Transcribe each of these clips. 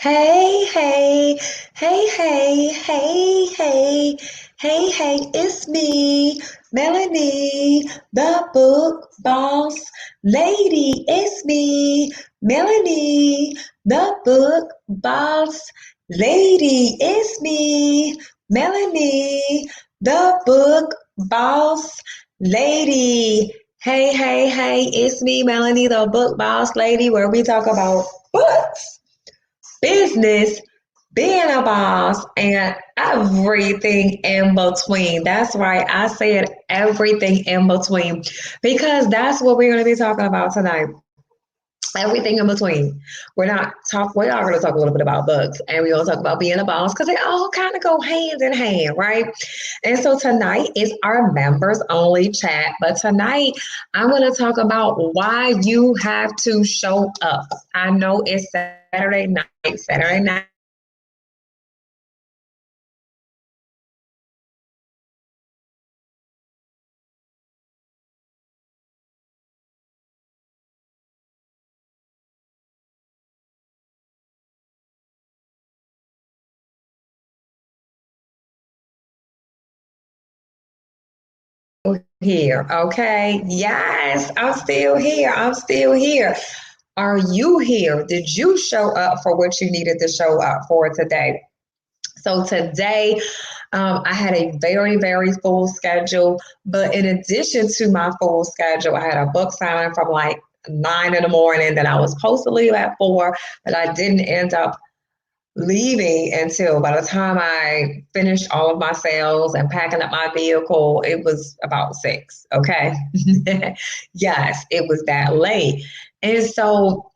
Hey, hey, hey, hey, hey, hey, hey, hey, it's me, Melanie, the book boss lady. It's me, Melanie, the book boss lady. It's me, Melanie, the book boss lady. Hey, hey, hey, it's me, Melanie, the book boss lady, where we talk about books, business, being a boss, and everything in between. That's right. I said everything in between because that's what we're going to be talking about tonight. Everything in between. We are going to talk a little bit about books, and we're going to talk about being a boss because they all kind of go hand in hand, right? And so tonight is our members only chat. But tonight I'm going to talk about why you have to show up. I know it's Saturday night. Saturday night here. Okay. Yes, I'm still here. I'm still here. Are you here? Did you show up for what you needed to show up for today? So today, I had a very, very full schedule. But in addition to my full schedule, I had a book signing from like 9 in the morning. Then I was supposed to leave at 4, but I didn't end up leaving until by the time I finished all of my sales and packing up my vehicle, it was about 6. Okay. Yes, it was that late. And so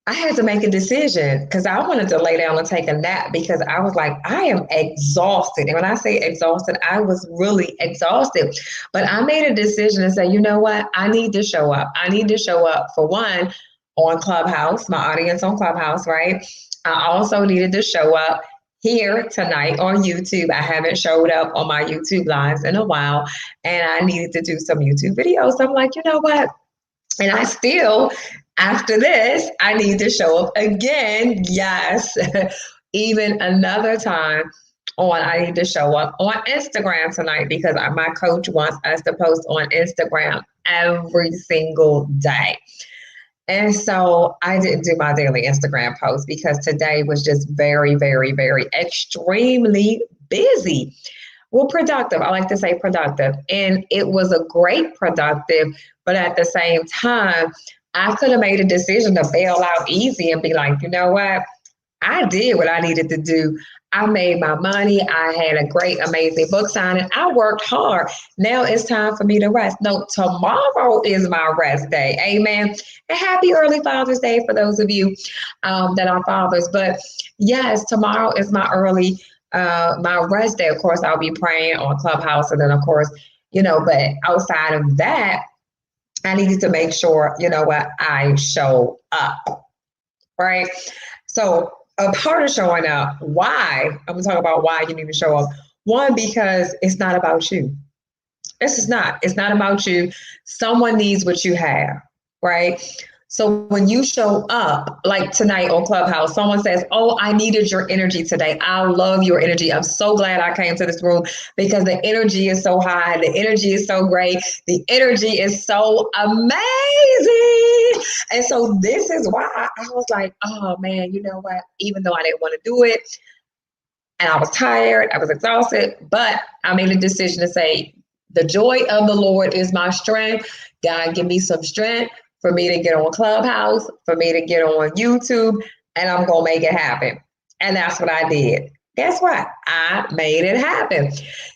I had to make a decision because I wanted to lay down and take a nap because I was like, I am exhausted. And when I say exhausted, I was really exhausted. But I made a decision to say, you know what? I need to show up. I need to show up for one on Clubhouse, my audience on Clubhouse, right? I also needed to show up here tonight on YouTube. I haven't showed up on my YouTube lives in a while, and I needed to do some YouTube videos. So I'm like, you know what? And I still, after this, I need to show up again. Yes, even another time I need to show up on Instagram tonight because my coach wants us to post on Instagram every single day. And so I didn't do my daily Instagram post because today was just very, very, very extremely busy. Well, productive. I like to say productive. And it was a great productive, but at the same time, I could have made a decision to bail out easy and be like, you know what? I did what I needed to do. I made my money. I had a great, amazing book signing. I worked hard. Now it's time for me to rest. No, tomorrow is my rest day. Amen. And happy early Father's Day for those of you that are fathers. But yes, tomorrow is my rest day. Of course, I'll be praying on Clubhouse. And then, of course, but outside of that, I needed to make sure, what, I show up. Right. So a part of showing up, why? I'm going to talk about why you need to show up. One, because it's not about you. It's just not. It's not about you. Someone needs what you have, right? So when you show up, like tonight on Clubhouse, someone says, oh, I needed your energy today. I love your energy. I'm so glad I came to this room because the energy is so high. The energy is so great. The energy is so amazing. And so this is why I was like, oh man, you know what? Even though I didn't want to do it and I was tired, I was exhausted, but I made a decision to say, the joy of the Lord is my strength. God, give me some strength for me to get on Clubhouse, for me to get on YouTube, and I'm going to make it happen. And that's what I did. Guess what? I made it happen.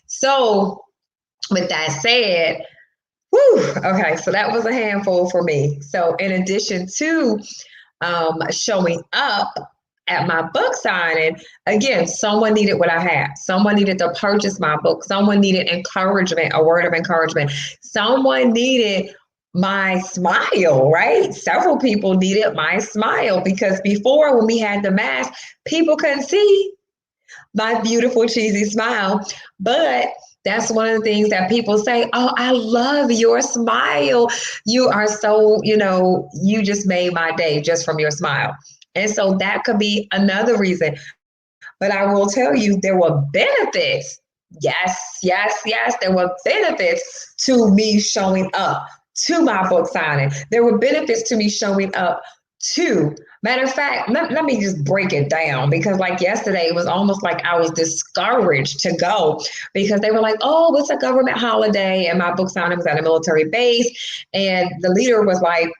So with that said, okay, so that was a handful for me. So in addition to showing up at my book signing, again, someone needed what I had. Someone needed to purchase my book. Someone needed encouragement, a word of encouragement. Someone needed my smile, right? Several people needed my smile because before, when we had the mask, people couldn't see my beautiful, cheesy smile. But that's one of the things that people say, oh, I love your smile. You are so, you just made my day just from your smile. And so that could be another reason. But I will tell you, there were benefits. Yes, yes, yes. There were benefits to me showing up to my book signing. There were benefits to me showing up to. Matter of fact, let me just break it down, because like yesterday, it was almost like I was discouraged to go because they were like, oh, it's a government holiday. And my book signing was at a military base. And the leader was like,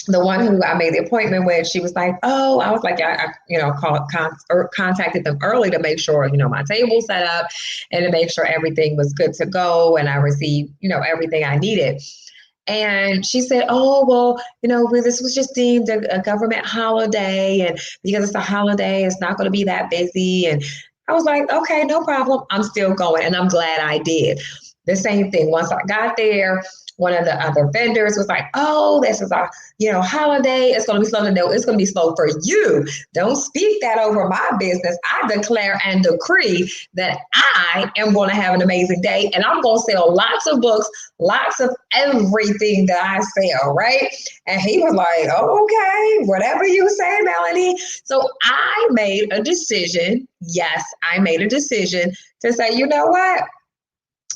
the one who I made the appointment with, she was like, oh, I was like, I contacted them early to make sure, my table set up and to make sure everything was good to go. And I received, everything I needed. And she said, oh, well, this was just deemed a government holiday. And because it's a holiday, it's not going to be that busy. And I was like, okay, no problem. I'm still going. And I'm glad I did. The same thing. Once I got there, one of the other vendors was like, oh, this is our, holiday. It's going to be slow. No, it's going to be slow for you. Don't speak that over my business. I declare and decree that I am going to have an amazing day, and I'm going to sell lots of books, lots of everything that I sell, right? And he was like, oh, okay, whatever you say, Melanie. So I made a decision. Yes, I made a decision to say, you know what?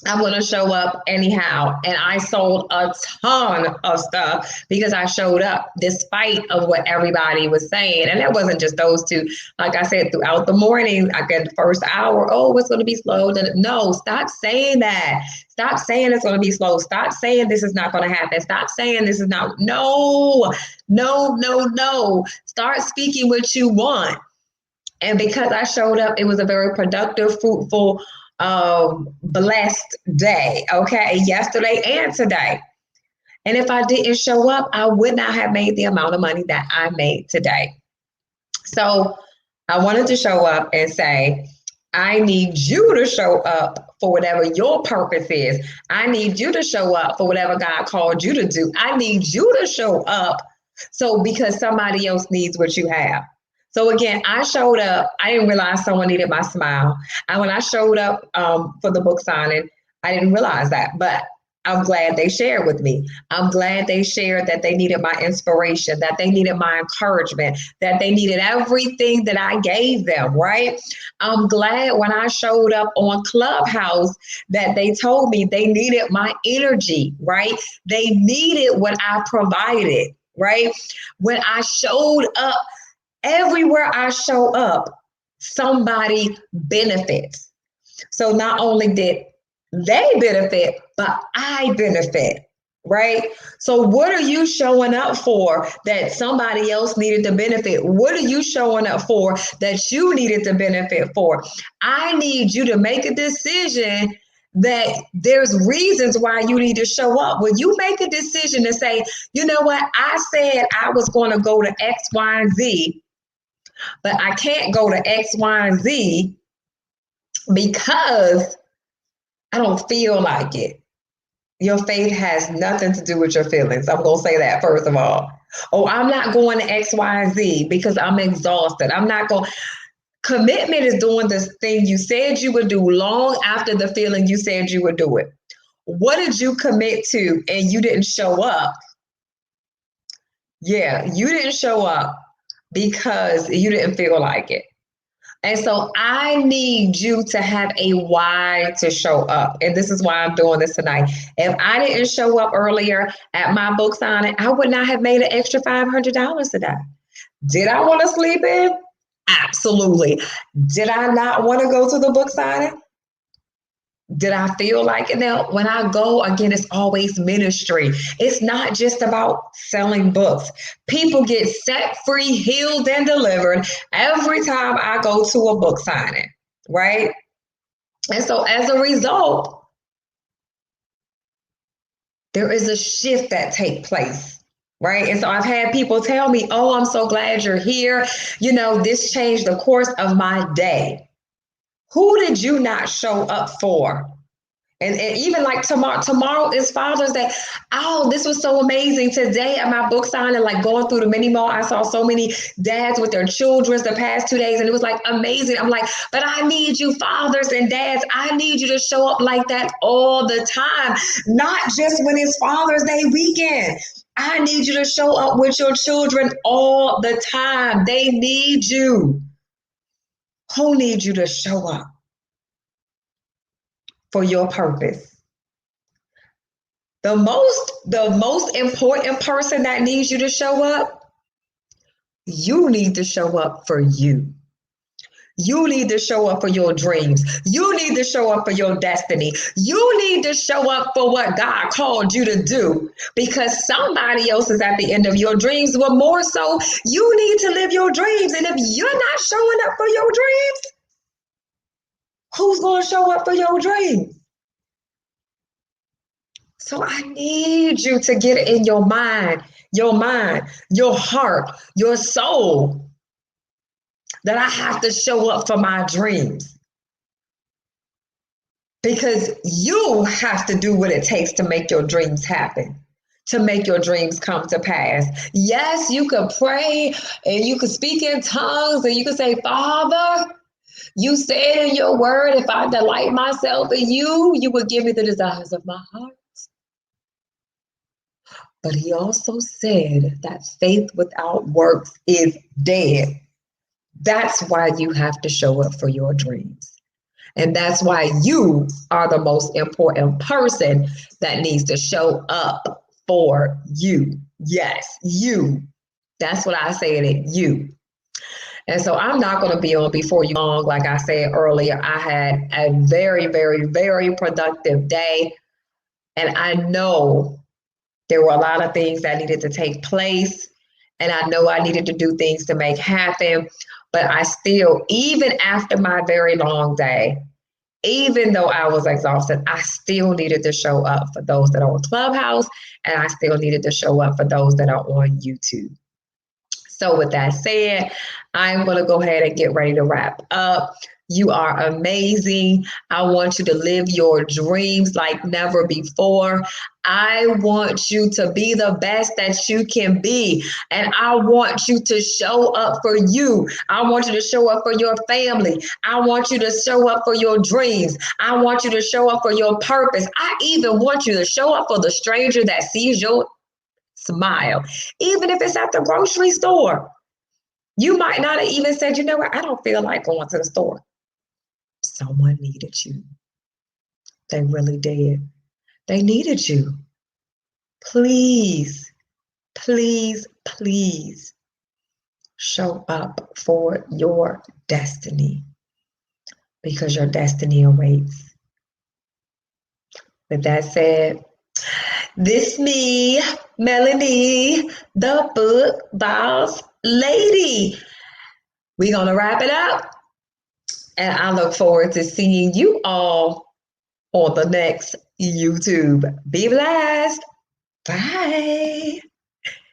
I'm going to show up anyhow. And I sold a ton of stuff because I showed up despite of what everybody was saying. And it wasn't just those two. Like I said, throughout the morning, I get the first hour, oh, it's going to be slow. No, stop saying that. Stop saying it's going to be slow. Stop saying this is not going to happen. Stop saying this is not. No. Start speaking what you want. And because I showed up, it was a very productive, fruitful, blessed day, okay, yesterday and today. And if I didn't show up, I would not have made the amount of money that I made today. So I wanted to show up and say, I need you to show up for whatever your purpose is. I need you to show up for whatever God called you to do. I need you to show up because somebody else needs what you have. So again, I showed up. I didn't realize someone needed my smile. And when I showed up for the book signing, I didn't realize that. But I'm glad they shared with me. I'm glad they shared that they needed my inspiration, that they needed my encouragement, that they needed everything that I gave them, right? I'm glad when I showed up on Clubhouse that they told me they needed my energy, right? They needed what I provided, right? When I showed up, everywhere I show up, somebody benefits. So not only did they benefit, but I benefit, right? So what are you showing up for that somebody else needed to benefit? What are you showing up for that you needed to benefit for? I need you to make a decision that there's reasons why you need to show up. When you make a decision to say, you know what, I said I was going to go to X, Y, and Z, but I can't go to X, Y, and Z because I don't feel like it. Your faith has nothing to do with your feelings. I'm going to say that first of all. Oh, I'm not going to X, Y, and Z because I'm exhausted. I'm not going. Commitment is doing this thing you said you would do long after the feeling you said you would do it. What did you commit to and you didn't show up? Yeah, you didn't show up because you didn't feel like it. And so I need you to have a why to show up. And this is why I'm doing this tonight. If I didn't show up earlier at my book signing, I would not have made an extra $500 today. Did I want to sleep in? Absolutely. Did I not want to go to the book signing? Did I feel like it? Now, when I go, again, it's always ministry. It's not just about selling books. People get set free, healed, and delivered every time I go to a book signing, right? And so as a result, there is a shift that takes place, right? And so I've had people tell me, oh, I'm so glad you're here. This changed the course of my day. Who did you not show up for? And even like tomorrow is Father's Day. Oh, this was so amazing. Today at my book signing, like going through the mini mall, I saw so many dads with their children the past 2 days, and it was like amazing. I'm like, but I need you fathers and dads. I need you to show up like that all the time, not just when it's Father's Day weekend. I need you to show up with your children all the time. They need you. Who needs you to show up for your purpose? The most important person that needs you to show up, you need to show up for you. You need to show up for your dreams. You need to show up for your destiny. You need to show up for what God called you to do, because somebody else is at the end of your dreams. But more so, you need to live your dreams. And if you're not showing up for your dreams, who's going to show up for your dreams? So I need you to get it in your mind, your heart, your soul, that I have to show up for my dreams. Because you have to do what it takes to make your dreams happen, to make your dreams come to pass. Yes, you could pray and you could speak in tongues and you could say, Father, you said in your word, if I delight myself in you, you would give me the desires of my heart. But he also said that faith without works is dead. That's why you have to show up for your dreams. And that's why you are the most important person that needs to show up for you. Yes, you. That's what I said, you. And so I'm not going to be on before you long. Like I said earlier, I had a very, very, very productive day. And I know there were a lot of things that needed to take place. And I know I needed to do things to make happen. But I still, even after my very long day, even though I was exhausted, I still needed to show up for those that are on Clubhouse, and I still needed to show up for those that are on YouTube. So with that said, I'm going to go ahead and get ready to wrap up. You are amazing. I want you to live your dreams like never before. I want you to be the best that you can be. And I want you to show up for you. I want you to show up for your family. I want you to show up for your dreams. I want you to show up for your purpose. I even want you to show up for the stranger that sees your smile, even if it's at the grocery store. You might not have even said, you know what, I don't feel like going to the store. Someone needed you. They really did. They needed you. Please, please, please show up for your destiny, because your destiny awaits. With that said, this me, Melanie, the book boss lady. We're going to wrap it up. And I look forward to seeing you all on the next YouTube. Be blessed. Bye.